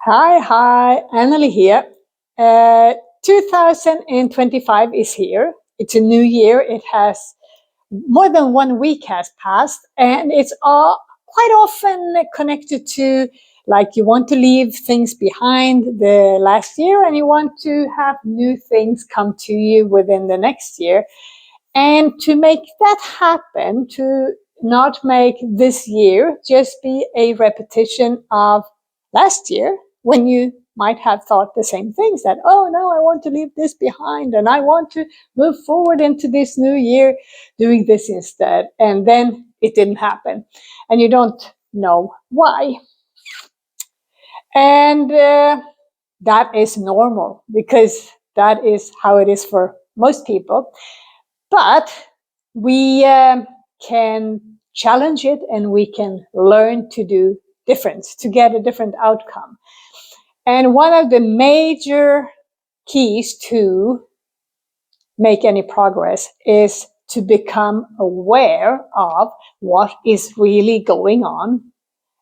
Hi, Annalie here. Uh, 2025 is here. It's a new year. It has more than 1 week has passed, and it's all quite often connected to like you want to leave things behind the last year and you want to have new things come to you within the next year. And to make that happen, to not make this year just be a repetition of last year, when you might have thought the same things that, oh no, I want to leave this behind and I want to move forward into this new year doing this instead. And then it didn't happen. And you don't know why. And that is normal because that is how it is for most people. But we can challenge it and we can learn to do different, to get a different outcome. And one of the major keys to make any progress is to become aware of what is really going on,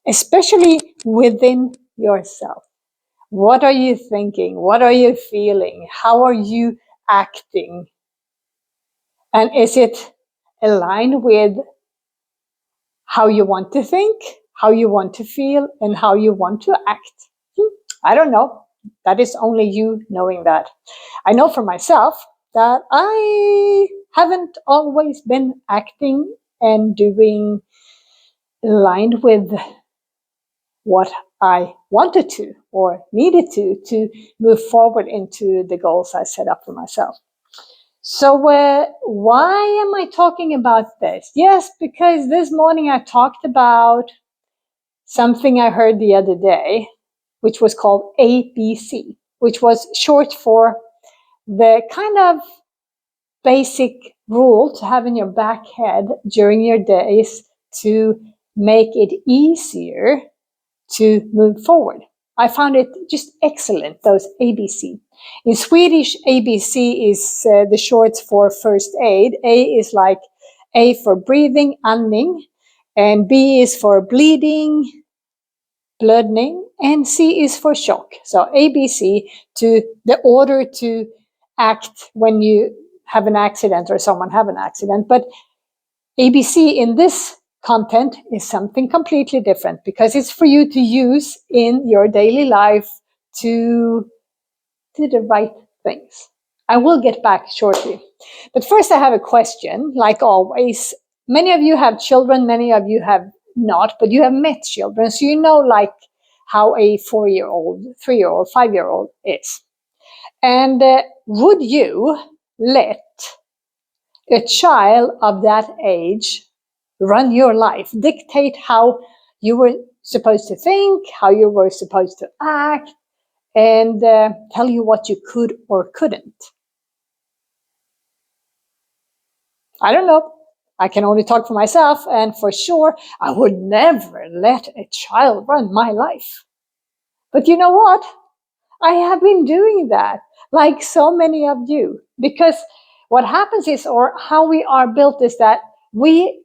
especially within yourself. What are you thinking? What are you feeling? How are you acting? And is it aligned with how you want to think, how you want to feel, and how you want to act? I don't know. That is only you knowing that. I know for myself that I haven't always been acting and doing aligned with what I wanted to or needed to move forward into the goals I set up for myself. So why am I talking about this? Yes, because this morning I talked about something I heard the other day, which was called ABC, which was short for the kind of basic rule to have in your back head during your days to make it easier to move forward. I found it just excellent, those ABC. In Swedish, ABC is the short for first aid. A is like A for breathing, andning, and B is for bleeding, bloodening, and C is for shock. So ABC, to the order to act when you have an accident or someone have an accident. But ABC in this content is something completely different because it's for you to use in your daily life to do the right things. I will get back shortly. But first I have a question, like always. Many of you have children, many of you have not, but you have met children, so you know like how a 4-year-old, 3-year-old, 5-year-old is. And would you let a child of that age run your life, dictate how you were supposed to think, how you were supposed to act, and tell you what you could or couldn't? I don't know. I can only talk for myself, and for sure, I would never let a child run my life. But you know what? I have been doing that, like so many of you, because what happens is, or how we are built is that we,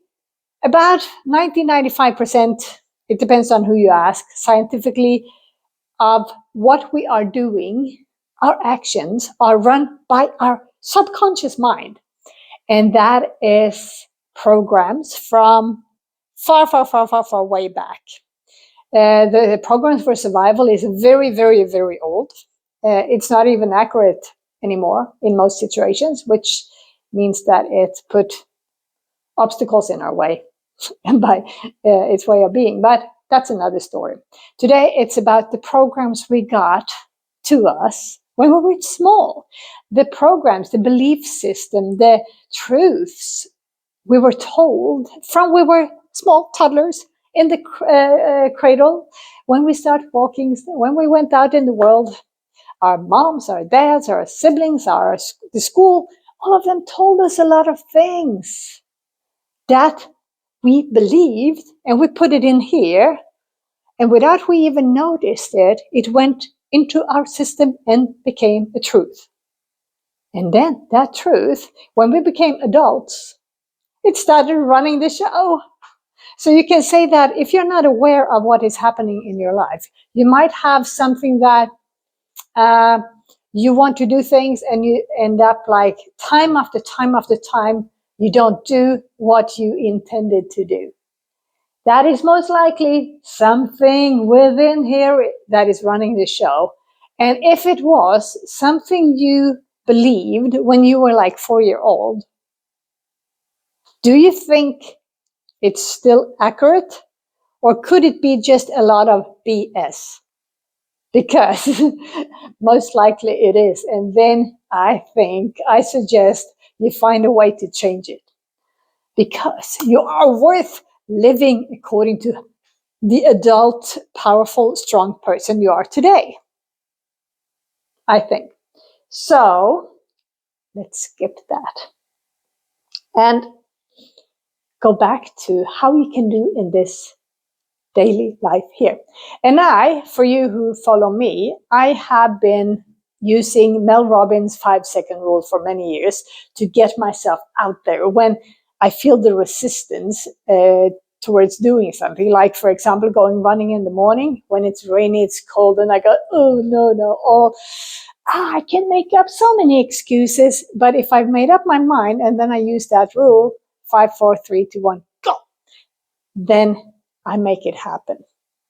about 90-95%, it depends on who you ask, scientifically, of what we are doing, our actions are run by our subconscious mind. And that is programs from far way back. The programs for survival is very old. It's not even accurate anymore in most situations, which means that it put obstacles in our way by its way of being. But that's another story. Today, it's about the programs we got to us when we were small. The programs, the belief system, the truths we were told from we were small toddlers in the cradle, when we started walking, when we went out in the world. Our moms, our dads, our siblings, the school, all of them told us a lot of things that we believed, and we put it in here, and without we even noticed it, it went into our system and became a truth. And then that truth, when we became adults, it started running the show. So you can say that if you're not aware of what is happening in your life, you might have something that uh, you want to do things and you end up like time after time after time, you don't do what you intended to do. That is most likely something within here that is running the show. And if it was something you believed when you were like 4 years old, do you think it's still accurate? Or could it be just a lot of BS? Because most likely it is. And then I suggest you find a way to change it. Because you are worth living according to the adult, powerful, strong person you are today, I think. So let's skip that and go back to how you can do in this daily life here. And for you who follow me, I have been using Mel Robbins' 5-second rule for many years to get myself out there when I feel the resistance towards doing something. Like, for example, going running in the morning when it's rainy, it's cold, and I go, oh, no. I can make up so many excuses. But if I've made up my mind and then I use that rule, 5, 4, 3, 2, 1, go, then I make it happen.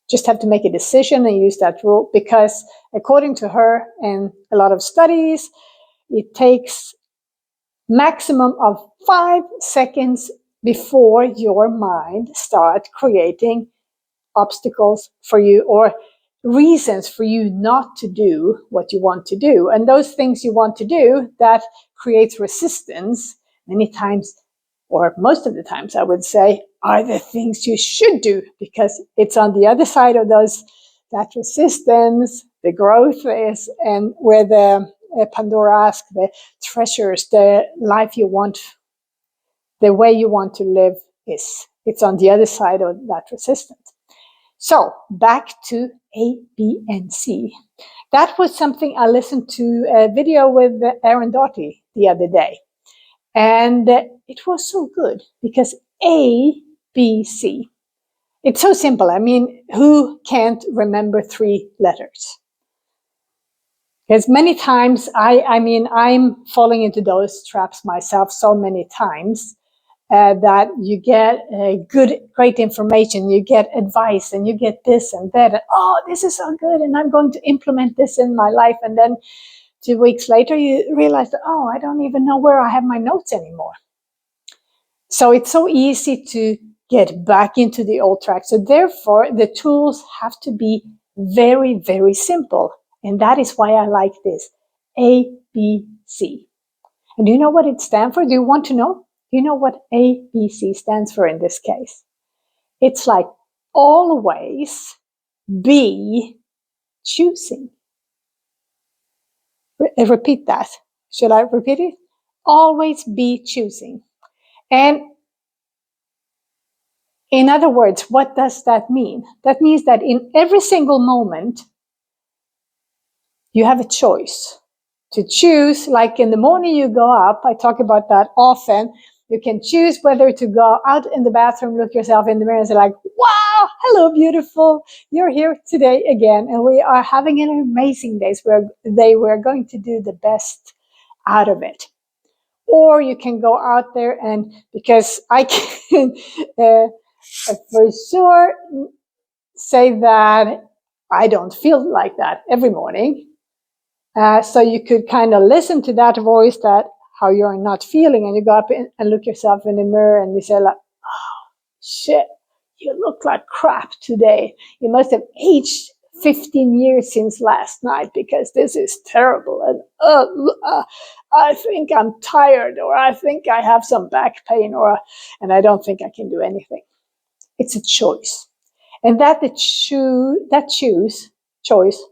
Just have to make a decision and use that rule, because according to her and a lot of studies, it takes maximum of 5 seconds before your mind starts creating obstacles for you or reasons for you not to do what you want to do. And those things you want to do that creates resistance many times, or most of the times I would say, are the things you should do, because it's on the other side of that resistance, the growth is, and where the Pandora asks, the treasures, the life you want, the way you want to live is. It's on the other side of that resistance. So back to A, B, and C. That was something I listened to a video with Aaron Doughty the other day. And it was so good because A, B, C. It's so simple. I mean, who can't remember 3 letters? Because many times, I'm falling into those traps myself so many times. That you get great information, you get advice, and you get this and that. And, oh, this is so good, and I'm going to implement this in my life. And then 2 weeks later, you realize that, oh, I don't even know where I have my notes anymore. So it's so easy to get back into the old track. So therefore, the tools have to be very, very simple. And that is why I like this. A, B, C. And do you know what it stands for? Do you want to know? Do you know what ABC stands for in this case? It's like always be choosing. Repeat that. Should I repeat it? Always be choosing. And in other words, what does that mean? That means that in every single moment, you have a choice to choose. Like in the morning you go up, I talk about that often. You can choose whether to go out in the bathroom, look yourself in the mirror and say like, wow, hello, beautiful. You're here today again. And we are having an amazing day. We're going to do the best out of it. Or you can go out there and, because I can for sure say that I don't feel like that every morning. So you could kind of listen to that voice, that how you're not feeling, and you go up and look yourself in the mirror and you say like, oh, shit, you look like crap today. You must have aged 15 years since last night because this is terrible. And I think I'm tired, or I think I have some back pain, and I don't think I can do anything. It's a choice. And that choice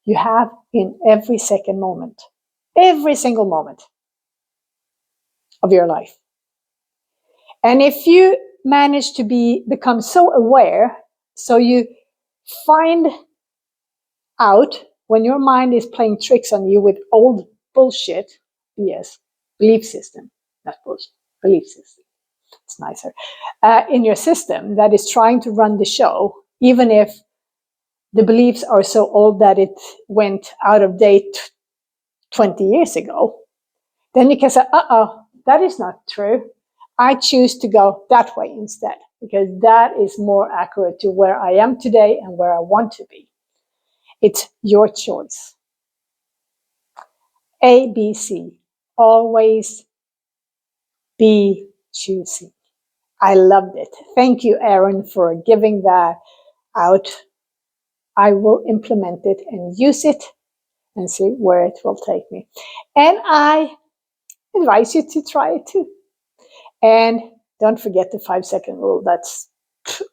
you have in every second moment, every single moment of your life. And if you manage to become so aware, so you find out when your mind is playing tricks on you with old bullshit, yes, belief system, not bullshit, belief system. it's nicer, in your system that is trying to run the show, even if the beliefs are so old that it went out of date 20 years ago, then you can say, that is not true. I choose to go that way instead, because that is more accurate to where I am today and where I want to be. It's your choice. ABC, always be choosing. I loved it. Thank you, Aaron, for giving that out. I will implement it and use it and see where it will take me. And I advise you to try it too. And don't forget the 5-second rule. That's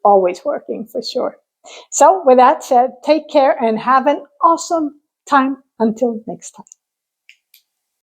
always working for sure. So with that said, take care and have an awesome time until next time.